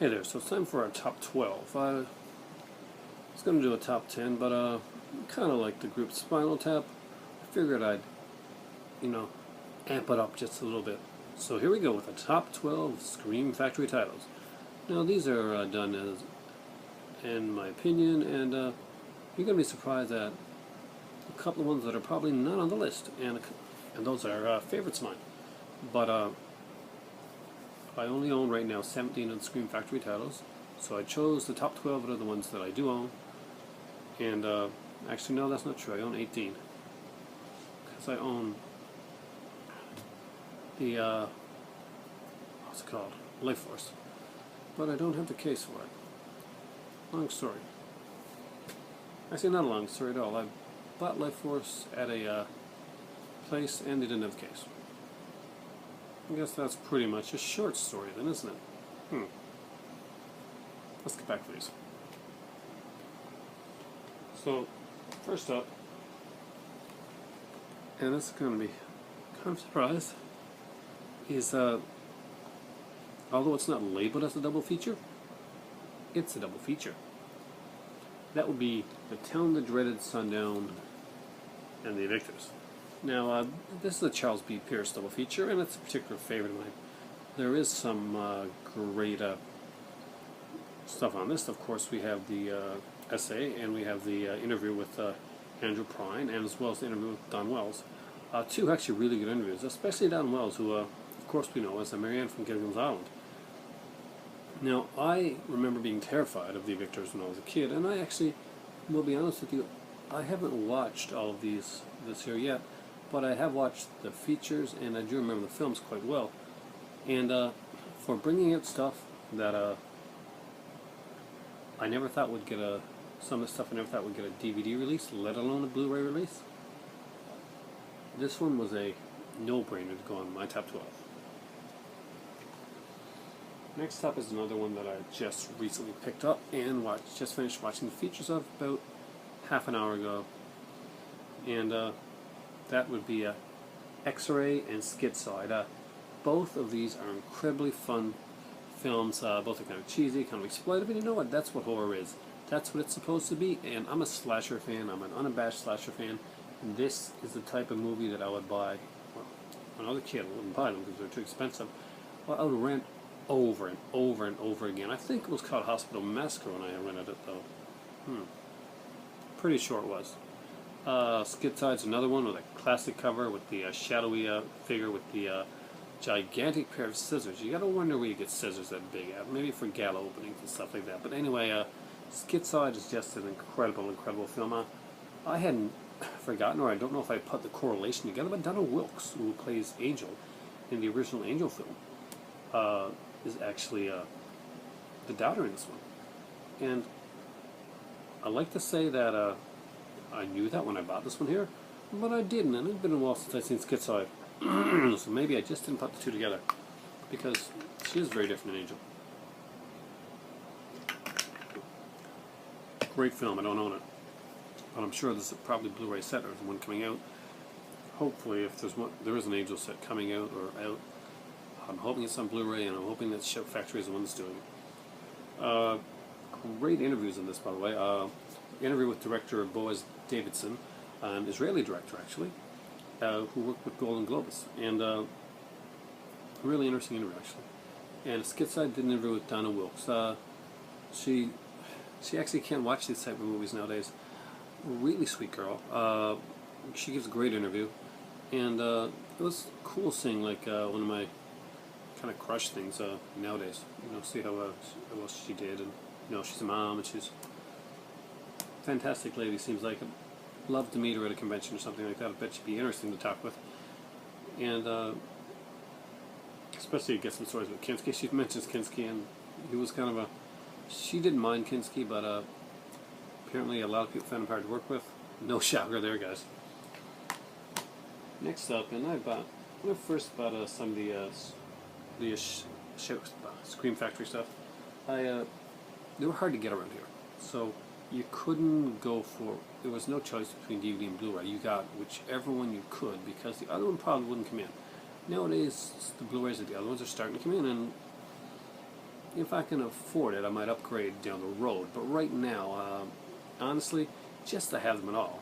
Hey there, so it's time for our top 12. I was going to do a top 10, but kind of like the group Spinal Tap, I figured I'd, you know, amp it up just a little bit. So here we go with the top 12 Scream Factory titles. Now these are done as, in my opinion, and you're going to be surprised at a couple of ones that are probably not on the list, and those are favorites of mine. But I only own right now 17 of the Scream Factory titles, so I chose the top 12 of the ones that I do own. And actually, no, that's not true. I own 18 because I own the what's it called, Life Force, but I don't have the case for it. Long story. Actually, not a long story at all. I bought Life Force at a place and they didn't have the case. I guess that's pretty much a short story then, isn't it? Let's get back to these. So, first up, and this is going to be kind of surprised, is although it's not labeled as a double feature, it's a double feature. That would be The Town That Dreaded Sundown and The Evictors. Now, this is a Charles B. Pierce double feature, and it's a particular favorite of mine. There is some great stuff on this. Of course, we have the essay, and we have the interview with Andrew Prine, and as well as the interview with Don Wells. Two actually really good interviews, especially Don Wells, who, of course, we know as Marianne from Gilligan's Island. Now, I remember being terrified of the Evictors when I was a kid, and I actually, will be honest with you, I haven't watched all of this here yet, but I have watched the features, and I do remember the films quite well. And for bringing out stuff that I never thought would get some of the stuff I never thought would get a DVD release, let alone a Blu-ray release, this one was a no-brainer to go on my top 12. Next up is another one that I just recently picked up and just finished watching the features of about half an hour ago. And that would be X-Ray and Schizoid. Both of these are incredibly fun films. Both are kind of cheesy, kind of exploitive, and you know what? That's what horror is. That's what it's supposed to be, and I'm a slasher fan. I'm an unabashed slasher fan. And this is the type of movie that I would buy. Well, when I was a kid, I wouldn't buy them because they're too expensive. Well, I would rent over and over and over again. I think it was called Hospital Massacre when I rented it, though. Pretty sure it was. Schizoid's another one with a classic cover with the shadowy figure with the gigantic pair of scissors. You gotta wonder where you get scissors that big at. Maybe for gala openings and stuff like that. But anyway, Schizoid is just an incredible film. I hadn't forgotten, or I don't know if I put the correlation together, but Donald Wilkes, who plays Angel in the original Angel film, is actually the doubter in this one. And I like to say that I knew that when I bought this one here, but I didn't, and it's been a while since I've seen Schizoid. So maybe I just didn't put the two together, because she is very different than Angel. Great film, I don't own it, but I'm sure there's probably Blu-ray set, or there's one coming out. Hopefully, if there is an Angel set coming out or out, I'm hoping it's on Blu-ray, and I'm hoping that Shout Factory is the one that's doing it. Great interviews in this, by the way. Interview with director Boaz Davidson, an Israeli director actually, who worked with Golden Globus, and really interesting interview actually. And Schizoid did an interview with Donna Wilkes. She actually can't watch these type of movies nowadays. Really sweet girl. She gives a great interview, and it was cool seeing like one of my kind of crush things nowadays. You know, see how well she did, and you know she's a mom and she's a fantastic lady. Seems like I'd love to meet her at a convention or something like that. I bet she'd be interesting to talk with, and especially to get some stories with Kinski. She mentions Kinski, and he was kind of she didn't mind Kinski, but apparently a lot of people found him hard to work with. No shocker there, guys. Next up, and when I first bought some of the Scream Factory stuff, they were hard to get around here. So you couldn't go for, there was no choice between DVD and Blu-ray. You got whichever one you could, because the other one probably wouldn't come in. Nowadays, the Blu-rays of the other ones are starting to come in, and if I can afford it, I might upgrade down the road. But right now, honestly, just to have them at all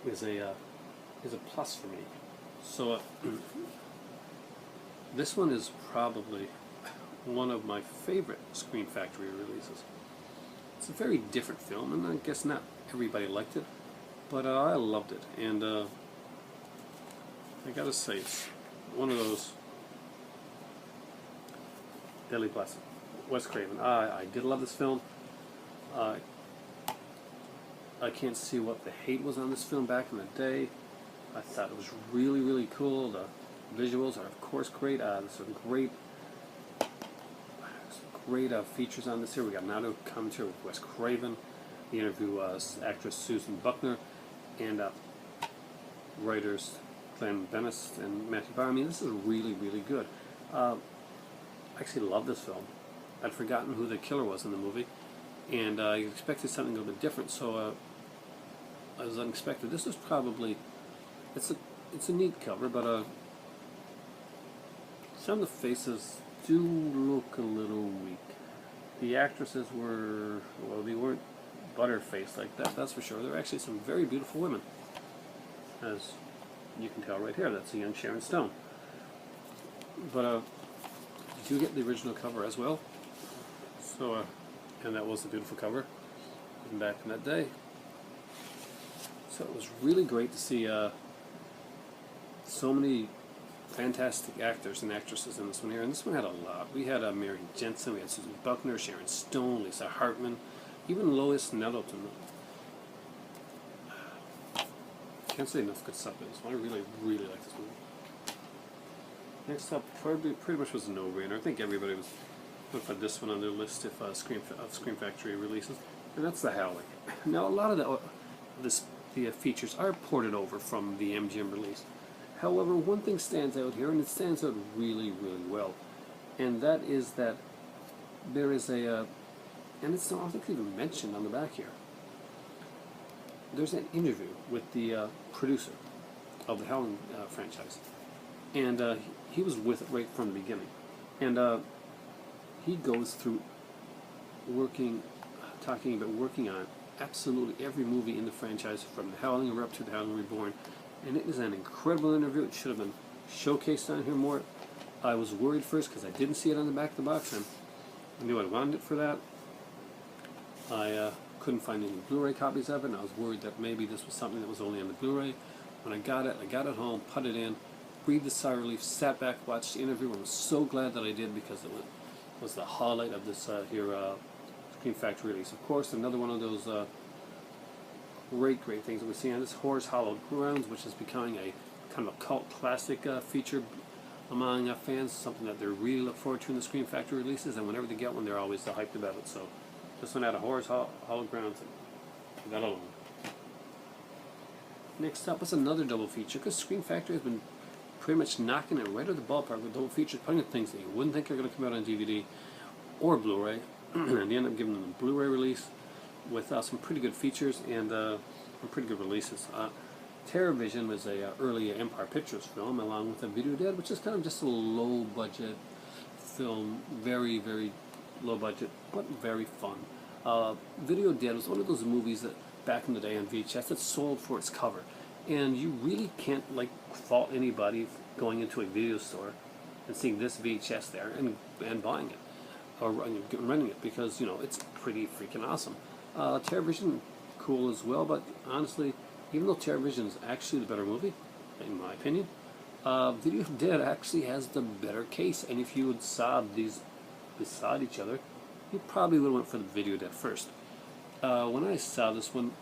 is a plus for me. So this one is probably one of my favorite Scream Factory releases. It's a very different film, and I guess not everybody liked it, but I loved it. And I gotta say, it's one of those Deadly Blessing. Wes Craven. I did love this film. I can't see what the hate was on this film back in the day. I thought it was really, really cool. The visuals are, of course, great. There's some great features on this here. We got an audio commentary with Wes Craven. The interview actress Susan Buckner and writers Glenn Benes and Matthew Barr. I mean, this is really, really good. I actually love this film. I'd forgotten who the killer was in the movie, and I expected something a little bit different, so I was unexpected. This is probably, it's a neat cover, but some of the faces do look a little weak. The actresses were, well, they weren't butterfaced like that, that's for sure. They're actually some very beautiful women, as you can tell right here. That's a young Sharon Stone. But did you get the original cover as well? So, and that was a beautiful cover, even back in that day. So it was really great to see so many fantastic actors and actresses in this one here. And this one had a lot. We had Mary Jensen, we had Susan Buckner, Sharon Stone, Lisa Hartman, even Lois Nettleton. Can't say enough good stuff in this one. I really, really like this movie. Next up, pretty much was a no-brainer. I think everybody was looking for this one on their list if Scream Factory releases, and that's The Howling. Now, a lot of the features are ported over from the MGM release. However, one thing stands out here, and it stands out really, really well, and that is that there is and it's not, I think, even mentioned on the back here. There's an interview with the producer of the Howling franchise, and he was with it right from the beginning, and he goes through talking about working on absolutely every movie in the franchise from The Howling up to The Howling Reborn, and it is an incredible interview. It should have been showcased on here more. I was worried first because I didn't see it on the back of the box, and I knew I wanted it for that. I couldn't find any Blu-ray copies of it, and I was worried that maybe this was something that was only on the Blu-ray. When I got it home, put it in, breathed a sigh of relief, sat back, watched the interview, and was so glad that I did because it was the highlight of this Scream Factory release. Of course, another one of those great things that we see on this, Horror's Hollow Grounds, which is becoming a kind of a cult classic feature among fans, something that they really look forward to in the Scream Factory releases, and whenever they get one, they're always hyped about it. So this one out of Horror's Hollow Grounds, and that alone. Next up is another double feature, because Scream Factory has been pretty much knocking it right out of the ballpark with double features, putting in things that you wouldn't think are going to come out on DVD or Blu-ray, and they end up giving them a Blu-ray release with some pretty good features and some pretty good releases. TerrorVision was a early Empire Pictures film, along with Video Dead, which is kind of just a low-budget film, very, very low budget, but very fun. Video Dead was one of those movies that back in the day on VHS that sold for its cover, and you really can't fault anybody going into a video store and seeing this VHS there and buying it or renting it, because it's pretty freaking awesome. TerrorVision, cool as well, but honestly, even though TerrorVision is actually the better movie, in my opinion, Video Dead actually has the better case, and if you had saw these beside each other, you probably would have went for the Video Dead first. When I saw this one,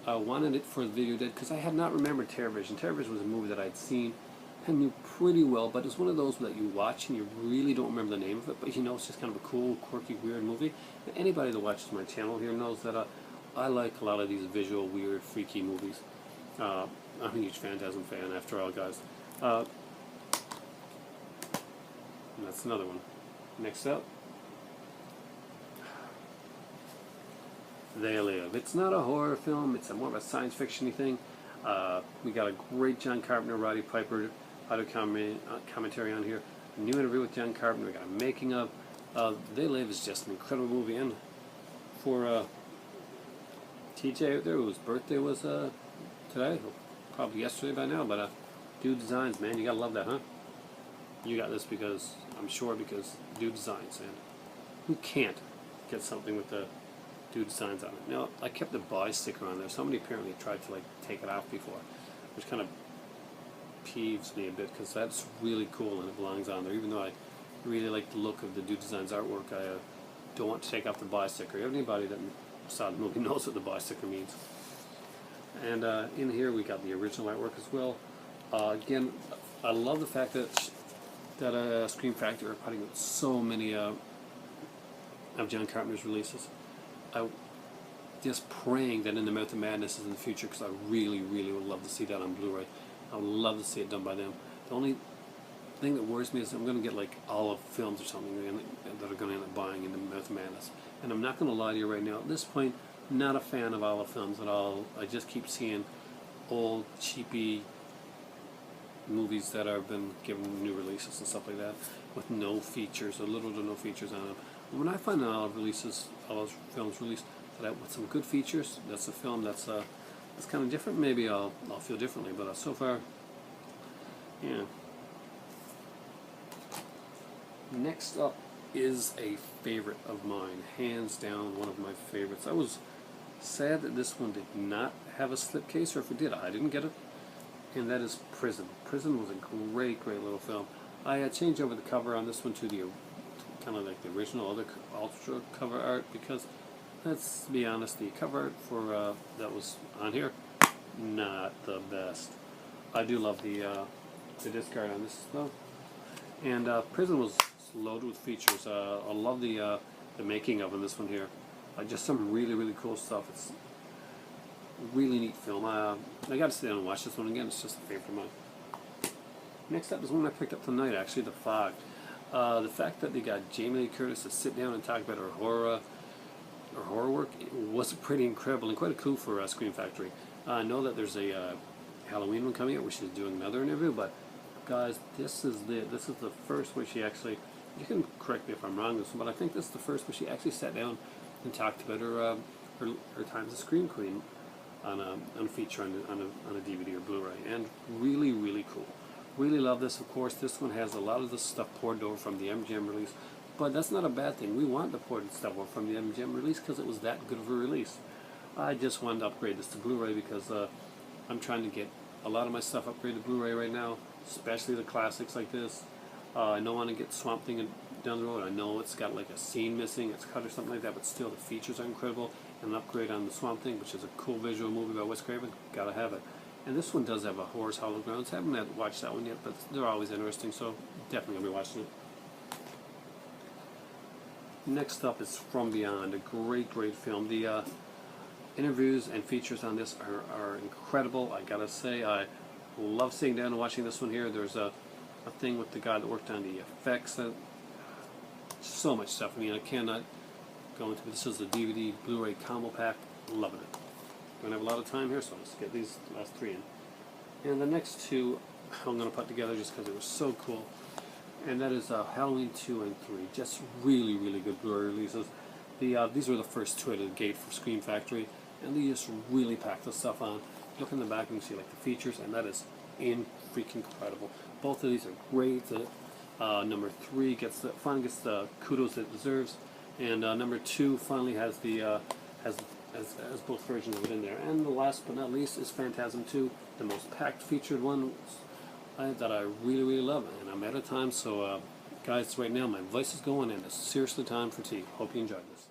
I wanted it for the Video Dead because I had not remembered TerrorVision. TerrorVision was a movie that I'd seen and knew pretty well, but it's one of those that you watch and you really don't remember the name of it, but it's just kind of a cool, quirky, weird movie. And anybody that watches my channel here knows that I like a lot of these visual, weird, freaky movies. I'm a huge Phantasm fan, after all, guys. And that's another one. Next up, They Live. It's not a horror film, it's more of a science fiction-y thing. We got a great John Carpenter, Roddy Piper audio commentary on here. new interview with John Carpenter. We got a making of. They Live is just an incredible movie, and for TJ out there, whose birthday was today, probably yesterday by now, but Dude Designs, man, you gotta love that, huh? You got this because, I'm sure, because Dude Designs, and who can't get something with the Dude Designs on it? Now, I kept the buy sticker on there. Somebody apparently tried to take it off before, which kind of peeves me a bit, because that's really cool and it belongs on there. Even though I really like the look of the Dude Designs artwork, I don't want to take off the buy sticker. Anybody that saw the movie knows what the buy sticker means. And in here we got the original artwork as well. Again, I love the fact that Scream Factory are putting out so many of John Carpenter's releases. I'm just praying that In the Mouth of Madness is in the future, because I really, really would love to see that on Blu-ray. I would love to see it done by them. The only thing that worries me is I'm going to get Olive Films or something that are going to end up buying In the Mouth of Madness. And I'm not going to lie to you right now, at this point, not a fan of Olive Films at all. I just keep seeing old, cheapy movies that have been given new releases and stuff like that, with no features, or little to no features on them. When I find an Olive Films released with some good features, that's a film that's kind of different. Maybe I'll feel differently, but so far, yeah. Next up is a favorite of mine, hands down one of my favorites. I was sad that this one did not have a slipcase, or if it did, I didn't get it. And that is Prison. Prison was a great, great little film. I changed over the cover on this one to the kind of like the original other ultra cover art, because let's be honest, the cover art for that was on here, not the best. I do love the disc art on this though. And Prison was loaded with features. I love the making of in this one here. Just some really, really cool stuff. It's a really neat film. I got to sit down and watch this one again. It's just a favorite of mine. Next up is one I picked up tonight, actually, The Fog. The fact that they got Jamie Lee Curtis to sit down and talk about her horror work, it was pretty incredible and quite a coup for Scream Factory. I know that there's a Halloween one coming out where she's doing another interview, but guys, this is the first where she actually, you can correct me if I'm wrong, but I think this is the first where she actually sat down and talked about her time as a Scream Queen on a feature on a DVD or Blu-ray, and really, really cool. Really love this. Of course, this one has a lot of the stuff poured over from the MGM release, but that's not a bad thing. We want the poured stuff over from the MGM release because it was that good of a release. I just wanted to upgrade this to Blu-ray because I'm trying to get a lot of my stuff upgraded to Blu-ray right now, especially the classics like this. I don't want to get Swamp Thing down the road. I know it's got like a scene missing, it's cut or something like that, but still the features are incredible. And an upgrade on the Swamp Thing, which is a cool visual movie by Wes Craven, gotta have it. And this one does have a Horror's Hollow Grounds. I haven't watched that one yet, but they're always interesting, so definitely gonna be watching it. Next up is From Beyond, a great, great film. The interviews and features on this are incredible. I gotta say, I love sitting down and watching this one here. There's a thing with the guy that worked on the effects. So much stuff. I mean, I cannot go into it. This is a DVD Blu-ray combo pack. Loving it. Don't have a lot of time here, so let's get these last three in. And the next two I'm going to put together just because it was so cool. And that is Halloween 2 and 3. Just really, really good Blu-ray releases. These were the first two out of the gate for Scream Factory, and they just really packed the stuff on. Look in the back and you see like the features, and that is freaking incredible. Both of these are great. Number 3 finally gets the kudos it deserves, and number 2 finally has the has both versions of it in there. And the last but not least is Phantasm 2, the most packed featured one that I really, really love. And I'm out of time, so guys, right now my voice is going, and it's seriously time for tea. Hope you enjoyed this.